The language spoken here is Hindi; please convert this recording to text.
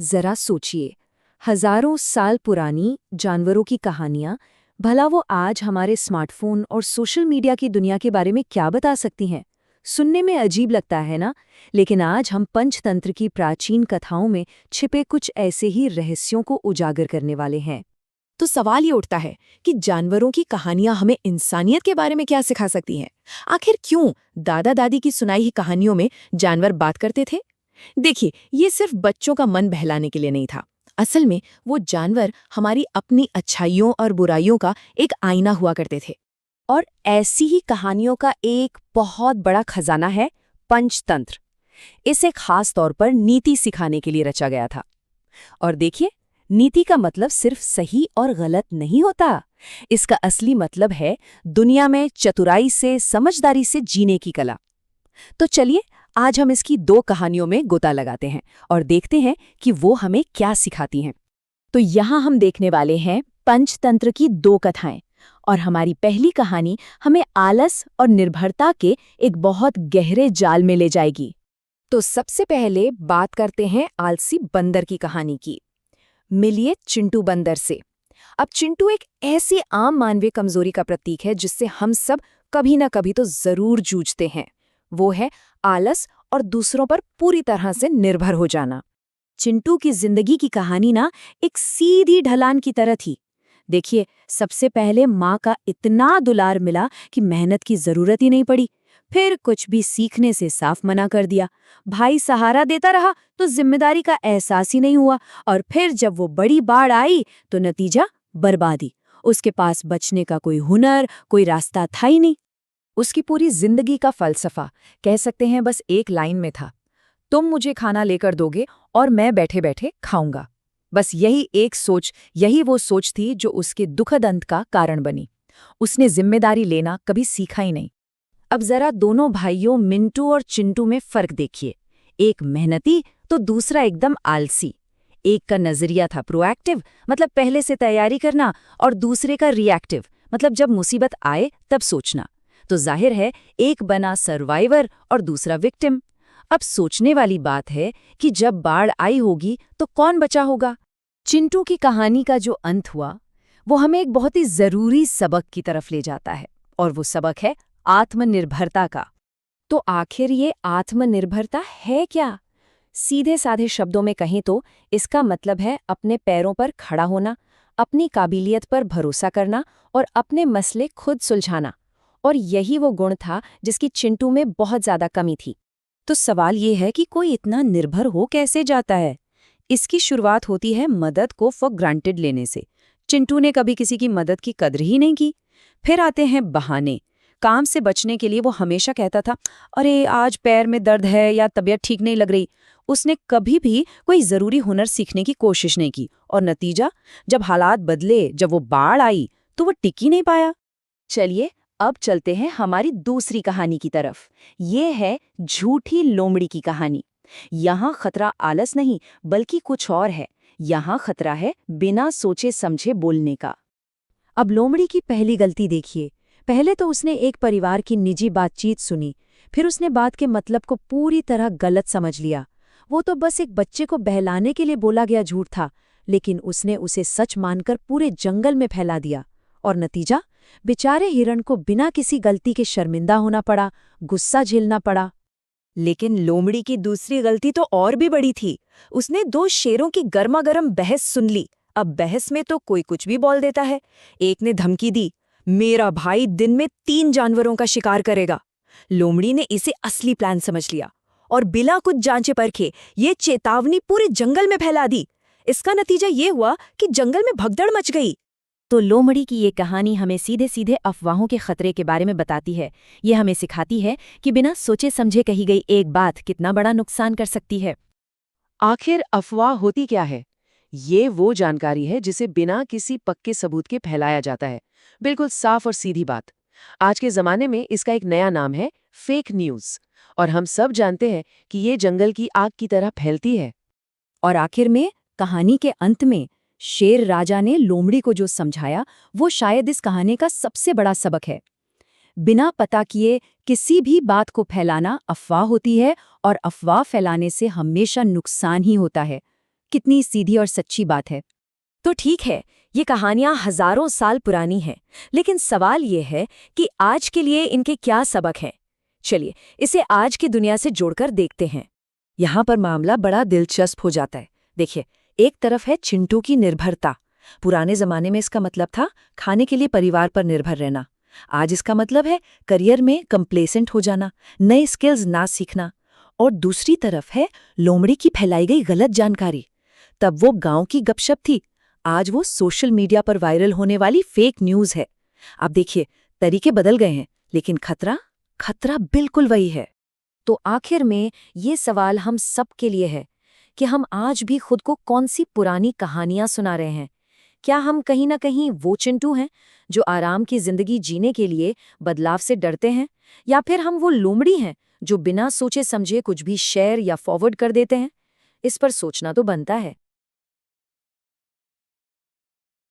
जरा सोचिए, हजारों साल पुरानी जानवरों की कहानियां, भला वो आज हमारे स्मार्टफोन और सोशल मीडिया की दुनिया के बारे में क्या बता सकती हैं? सुनने में अजीब लगता है ना? लेकिन आज हम पंचतंत्र की प्राचीन कथाओं में छिपे कुछ ऐसे ही रहस्यों को उजागर करने वाले हैं। तो सवाल ये उठता है कि जानवरों की कहानियां हमें इंसानियत के बारे में क्या सिखा सकती हैं? आखिर क्यों दादा दादी की सुनाई ही कहानियों में जानवर बात करते थे? देखिए, ये सिर्फ बच्चों का मन बहलाने के लिए नहीं था। असल में वो जानवर हमारी अपनी अच्छाइयों और बुराइयों का एक आईना हुआ करते थे। और ऐसी ही कहानियों का एक बहुत बड़ा खजाना है पंचतंत्र। इसे खास तौर पर नीति सिखाने के लिए रचा गया था। और देखिए, नीति का मतलब सिर्फ सही और गलत नहीं होता। इसका असली मतलब है दुनिया में चतुराई से, समझदारी से जीने की कला। तो चलिए, आज हम इसकी दो कहानियों में गोता लगाते हैं और देखते हैं कि वो हमें क्या सिखाती हैं। तो यहाँ हम देखने वाले हैं पंचतंत्र की दो कथाएं, और हमारी पहली कहानी हमें आलस और निर्भरता के एक बहुत गहरे जाल में ले जाएगी। तो सबसे पहले बात करते हैं आलसी बंदर की कहानी की। मिलिए चिंटू बंदर से। अब चिंटू एक ऐसी आम मानवीय कमजोरी का प्रतीक है जिससे हम सब कभी ना कभी तो जरूर जूझते हैं। वो है आलस और दूसरों पर पूरी तरह से निर्भर हो जाना। चिंटू की जिंदगी की कहानी ना एक सीधी ढलान की तरह थी। देखिए, सबसे पहले माँ का इतना दुलार मिला कि मेहनत की जरूरत ही नहीं पड़ी। फिर कुछ भी सीखने से साफ मना कर दिया। भाई सहारा देता रहा तो जिम्मेदारी का एहसास ही नहीं हुआ। और फिर जब वो बड़ी बाढ़ आई तो नतीजा बर्बादी। उसके पास बचने का कोई हुनर, कोई रास्ता था ही नहीं। उसकी पूरी जिंदगी का फलसफा कह सकते हैं बस एक लाइन में था, तुम मुझे खाना लेकर दोगे और मैं बैठे बैठे खाऊंगा। बस यही एक सोच, यही वो सोच थी जो उसके दुखद अंत का कारण बनी। उसने जिम्मेदारी लेना कभी सीखा ही नहीं। अब जरा दोनों भाइयों मिंटू और चिंटू में फर्क देखिए। एक मेहनती तो दूसरा एकदम आलसी। एक का नजरिया था प्रोएक्टिव, मतलब पहले से तैयारी करना, और दूसरे का रिएक्टिव, मतलब जब मुसीबत आए तब सोचना। तो जाहिर है, एक बना सर्वाइवर और दूसरा विक्टिम। अब सोचने वाली बात है कि जब बाढ़ आई होगी तो कौन बचा होगा? चिंटू की कहानी का जो अंत हुआ वो हमें एक बहुत ही जरूरी सबक की तरफ ले जाता है, और वो सबक है आत्मनिर्भरता का। तो आखिर ये आत्मनिर्भरता है क्या? सीधे साधे शब्दों में कहें तो इसका मतलब है अपने पैरों पर खड़ा होना, अपनी काबिलियत पर भरोसा करना और अपने मसले खुद सुलझाना। और यही वो गुण था जिसकी चिंटू में बहुत ज्यादा कमी थी। तो सवाल ये है कि कोई इतना निर्भर हो कैसे जाता है? इसकी शुरुआत होती है मदद को फॉर ग्रांटेड लेने से। चिंटू ने कभी किसी की मदद की कद्र ही नहीं की। फिर आते हैं बहाने। काम से बचने के लिए वो हमेशा कहता था, अरे आज पैर में दर्द है या तबीयत ठीक नहीं लग रही। उसने कभी भी कोई जरूरी हुनर सीखने की कोशिश नहीं की, और नतीजा, जब हालात बदले, जब वो बाढ़ आई, तो वो टिक ही नहीं पाया। चलिए, अब चलते हैं हमारी दूसरी कहानी की तरफ। ये है झूठी लोमड़ी की कहानी। यहाँ खतरा आलस नहीं, बल्कि कुछ और है। यहाँ खतरा है बिना सोचे समझे बोलने का। अब लोमड़ी की पहली गलती देखिए। पहले तो उसने एक परिवार की निजी बातचीत सुनी, फिर उसने बात के मतलब को पूरी तरह गलत समझ लिया। वो तो बस एक बच्चे को बहलाने के लिए बोला गया झूठ था, लेकिन उसने उसे सच मानकर पूरे जंगल में फैला दिया। और नतीजा, बेचारे हिरण को बिना किसी गलती के शर्मिंदा होना पड़ा, गुस्सा झेलना पड़ा। लेकिन लोमड़ी की दूसरी गलती तो और भी बड़ी थी। उसने दो शेरों की गर्मागर्म बहस सुन ली। अब बहस में तो कोई कुछ भी बोल देता है। एक ने धमकी दी, मेरा भाई दिन में 3 जानवरों का शिकार करेगा। लोमड़ी ने इसे असली प्लान समझ लिया और बिना कुछ जांचे परखे ये चेतावनी पूरे जंगल में फैला दी। इसका नतीजा ये हुआ कि जंगल में भगदड़ मच गई। तो लोमड़ी की ये कहानी हमें सीधे सीधे अफवाहों के खतरे के बारे में बताती है। ये हमें सिखाती है कि बिना सोचे समझे कही गई एक बात कितना बड़ा नुकसान कर सकती है। आखिर अफवाह होती क्या है? ये वो जानकारी है जिसे बिना किसी पक्के सबूत के फैलाया जाता है। बिल्कुल साफ और सीधी बात। आज के जमाने में इसका एक नया नाम है फेक न्यूज़। और हम सब जानते हैं कि ये जंगल की आग की तरह फैलती है। और आखिर में कहानी के अंत में शेर राजा ने लोमड़ी को जो समझाया, वो शायद इस कहानी का सबसे बड़ा सबक है। बिना पता किए किसी भी बात को फैलाना अफवाह होती है, और अफवाह फैलाने से हमेशा नुकसान ही होता है। कितनी सीधी और सच्ची बात है। तो ठीक है, ये कहानियां हजारों साल पुरानी हैं, लेकिन सवाल ये है कि आज के लिए इनके क्या सबक हैं। चलिए इसे आज की दुनिया से जोड़कर देखते हैं। यहाँ पर मामला बड़ा दिलचस्प हो जाता है। देखिए, एक तरफ है चिंटू की निर्भरता। पुराने जमाने में इसका मतलब था खाने के लिए परिवार पर निर्भर रहना। आज इसका मतलब है करियर में कंप्लेसेंट हो जाना, नए स्किल्स ना सीखना। और दूसरी तरफ है लोमड़ी की फैलाई गई गलत जानकारी। तब वो गांव की गपशप थी, आज वो सोशल मीडिया पर वायरल होने वाली फेक न्यूज़ है। अब देखिए, तरीके बदल गए हैं, लेकिन खतरा बिल्कुल वही है। तो आखिर में ये सवाल हम सब के लिए है कि हम आज भी खुद को कौन सी पुरानी कहानियां सुना रहे हैं। क्या हम कहीं ना कहीं वो चिंटू हैं जो आराम की जिंदगी जीने के लिए बदलाव से डरते हैं, या फिर हम वो लोमड़ी हैं जो बिना सोचे समझे कुछ भी शेयर या फॉरवर्ड कर देते हैं? इस पर सोचना तो बनता है।